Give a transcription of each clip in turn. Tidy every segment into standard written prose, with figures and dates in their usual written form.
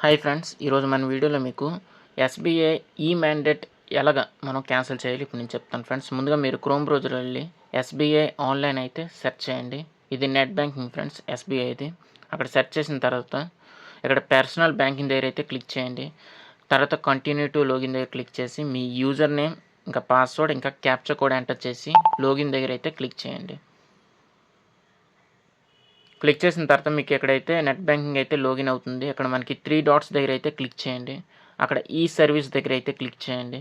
Hi friends, ఈరోజు మన వీడియోలో మీకు ఎస్బీఐ ఈ మ్యాండేట్ ఎలాగ మనం క్యాన్సిల్ చేయాలి ఇప్పుడు నేను చెప్తాను ఫ్రెండ్స్. ముందుగా మీరు క్రోమ్ బ్రౌజర్ వెళ్ళి ఎస్బీఐ ఆన్లైన్ అయితే సెర్చ్ చేయండి. ఇది నెట్ బ్యాంకింగ్ ఫ్రెండ్స్, ఎస్బీఐది. అక్కడ సెర్చ్ చేసిన తర్వాత ఇక్కడ పర్సనల్ బ్యాంకింగ్ దగ్గర అయితే క్లిక్ చేయండి. తర్వాత కంటిన్యూ టు లాగిన్ దగ్గర క్లిక్ చేసి మీ యూజర్ నేమ్ ఇంకా పాస్వర్డ్ ఇంకా క్యాప్చా కోడ్ ఎంటర్ చేసి లాగిన్ దగ్గర అయితే క్లిక్ చేయండి. క్లిక్ చేసిన తర్వాత మీకు ఎక్కడైతే నెట్ బ్యాంకింగ్ అయితే లాగిన్ అవుతుంది. అక్కడ మనకి 3 డాట్స్ దగ్గర అయితే క్లిక్ చేయండి. అక్కడ ఈ సర్వీస్ దగ్గర అయితే క్లిక్ చేయండి.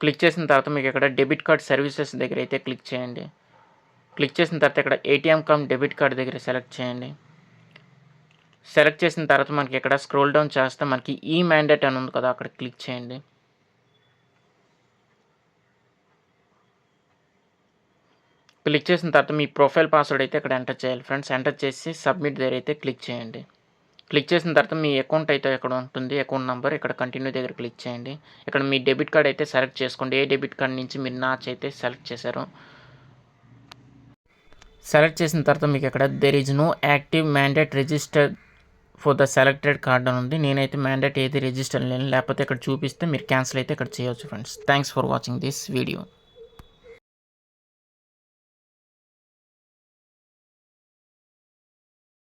క్లిక్ చేసిన తర్వాత మీకు ఇక్కడ డెబిట్ కార్డ్ సర్వీసెస్ దగ్గర అయితే క్లిక్ చేయండి. క్లిక్ చేసిన తర్వాత ఇక్కడ ఏటీఎం కమ్ డెబిట్ కార్డ్ దగ్గర సెలెక్ట్ చేయండి. సెలెక్ట్ చేసిన తర్వాత మనకి ఇక్కడ స్క్రోల్ డౌన్ చేస్తే మనకి ఈ మ్యాండేట్ అని ఉంది కదా, అక్కడ క్లిక్ చేయండి. క్లిక్ చేసిన తర్వాత మీ ప్రొఫైల్ పాస్వర్డ్ అయితే ఇక్కడ ఎంటర్ చేయాలి ఫ్రెండ్స్. ఎంటర్ చేసి సబ్మిట్ దగ్గర అయితే క్లిక్ చేయండి. క్లిక్ చేసిన తర్వాత మీ అకౌంట్ అయితే ఇక్కడ ఉంటుంది, అకౌంట్ నెంబర్ ఇక్కడ కంటిన్యూ దగ్గర క్లిక్ చేయండి. ఇక్కడ మీ డెబిట్ కార్డ్ అయితే సెలెక్ట్ చేసుకోండి. ఏ డెబిట్ కార్డ్ నుంచి మీరు నాచ్ అయితే సెలెక్ట్ చేశారో సెలెక్ట్ చేసిన తర్వాత మీకు ఇక్కడ there is no active mandate registered for the selected card అని ఉంది. నేనైతే మ్యాండేట్ ఏది రిజిస్టర్ లేను, లేకపోతే ఇక్కడ చూపిస్తే మీరు క్యాన్సిల్ అయితే ఇక్కడ చేయవచ్చు friends. Thanks for watching this video.